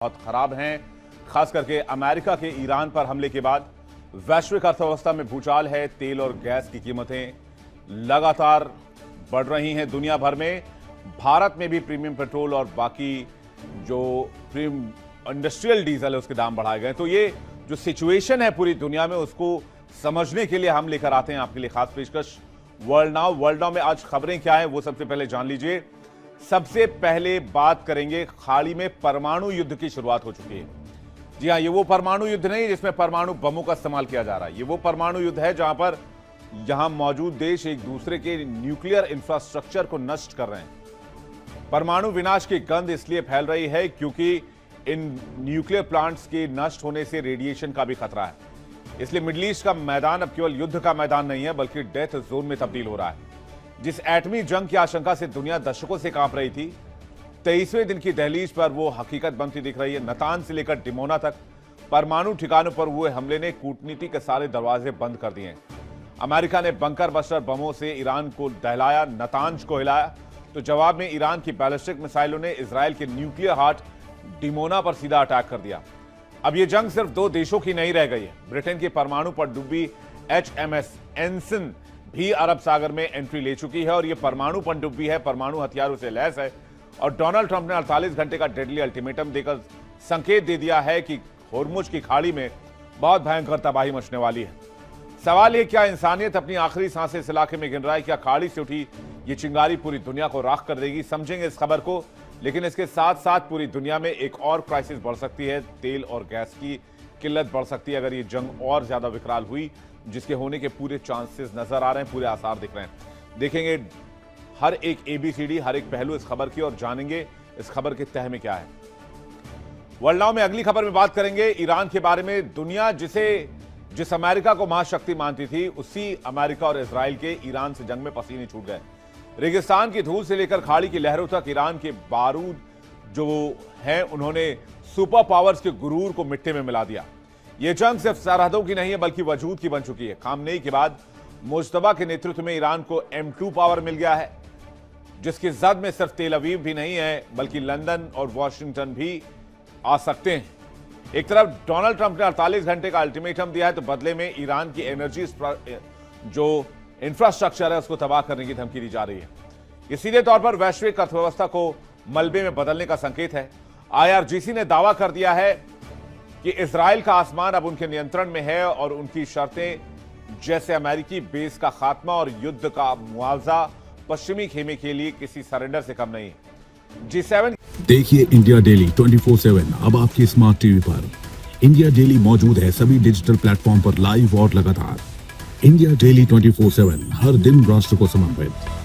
बहुत खराब हैं। खास करके अमेरिका के ईरान पर हमले के बाद वैश्विक अर्थव्यवस्था में भूचाल है। तेल और गैस की कीमतें लगातार बढ़ रही हैं दुनिया भर में। भारत में भी प्रीमियम पेट्रोल और बाकी जो इंडस्ट्रियल डीजल है उसके दाम बढ़ाए गए। तो ये जो सिचुएशन है पूरी दुनिया में उसको समझने के लिए हम लेकर आते हैं आपके लिए खास पेशकश वर्ल्ड नाउ। वर्ल्ड नाउ में आज खबरें क्या है वो सबसे पहले जान लीजिए। सबसे पहले बात करेंगे, खाड़ी में परमाणु युद्ध की शुरुआत हो चुकी है। जी हां, ये वो परमाणु युद्ध नहीं जिसमें परमाणु बमों का इस्तेमाल किया जा रहा है। ये वो परमाणु युद्ध है जहां पर यहां मौजूद देश एक दूसरे के न्यूक्लियर इंफ्रास्ट्रक्चर को नष्ट कर रहे हैं। परमाणु विनाश की गंध इसलिए फैल रही है क्योंकि इन न्यूक्लियर प्लांट्स के नष्ट होने से रेडिएशन का भी खतरा है। इसलिए मिडिल ईस्ट का मैदान अब केवल युद्ध का मैदान नहीं है बल्कि डेथ जोन में तब्दील हो रहा है। जिस एटमी जंग की आशंका से दुनिया दशकों से कांप रही थी, 23वें दिन की दहलीज पर वो हकीकत बनती दिख रही है। नतांज से लेकर डिमोना तक परमाणु ठिकानों पर हुए हमले ने कूटनीति के सारे दरवाजे बंद कर दिए। अमेरिका ने बंकर बस्टर बमों से ईरान को दहलाया, नतांज को हिलाया, तो जवाब में ईरान की बैलिस्टिक मिसाइलों ने इजरायल के न्यूक्लियर हार्ट डिमोना पर सीधा अटैक कर दिया। अब यह जंग सिर्फ दो देशों की नहीं रह गई है। ब्रिटेन की परमाणु पनडुब्बी HMS एनसन भी अरब सागर में एंट्री ले चुकी है और यह परमाणु पनडुब्बी है, परमाणु हथियारों से लैस है। और डोनाल्ड ट्रंप ने 48 घंटे का डेडली अल्टीमेटम देकर संकेत दे दिया है कि होर्मुज की खाड़ी में बहुत भयंकर तबाही मचने वाली है। सवाल यह, क्या इंसानियत अपनी आखिरी सांसें इस इलाके में गिन रहा है? क्या खाड़ी से उठी ये चिंगारी पूरी दुनिया को राख कर देगी? समझेंगे इस खबर को, लेकिन इसके साथ साथ पूरी दुनिया में एक और क्राइसिस बढ़ सकती है। तेल और गैस की किल्लत बढ़ सकती है अगर ये जंग और ज्यादा विकराल हुई, जिसके होने के पूरे चांसेस नजर आ रहे हैं, पूरे आसार दिख रहे हैं। देखेंगे हर एक ABCD, हर एक पहलू इस खबर की और जानेंगे इस खबर के तह में क्या है। वर्ल्ड नाउ में अगली खबर में बात करेंगे ईरान के बारे में। दुनिया जिस अमेरिका को महाशक्ति मानती थी, उसी अमेरिका और इजराइल के ईरान से जंग में पसीने छूट गए। रेगिस्तान की धूल से लेकर खाड़ी की लहरों तक ईरान के बारूद जो हैं उन्होंने सुपर पावर्स के गुरूर को मिट्टी में मिला दिया। यह जंग सिर्फ सरहदों की नहीं है बल्कि वजूद की बन चुकी है। खामनेई के बाद मुज्तबा के नेतृत्व में ईरान को M2 पावर मिल गया है, जिसकी जद में सिर्फ तेल अवीव भी नहीं है बल्कि लंदन और वॉशिंगटन भी आ सकते हैं। एक तरफ डोनाल्ड ट्रंप ने 48 घंटे का अल्टीमेटम दिया है, तो बदले में ईरान की एनर्जी जो इंफ्रास्ट्रक्चर है उसको तबाह करने की धमकी दी जा रही है। यह सीधे तौर पर वैश्विक अर्थव्यवस्था को मलबे में बदलने का संकेत है। IRGC ने दावा कर दिया है कि इजराइल का आसमान अब उनके नियंत्रण में है और उनकी शर्तें जैसे अमेरिकी बेस का खात्मा और युद्ध का मुआवजा पश्चिमी खेमे के लिए किसी सरेंडर से कम नहीं। G7 देखिए इंडिया डेली 24/7 अब आपकी स्मार्ट टीवी पर। इंडिया डेली मौजूद है सभी डिजिटल प्लेटफॉर्म पर लाइव और लगातार। इंडिया डेली 24/7 हर दिन राष्ट्र को समर्पित।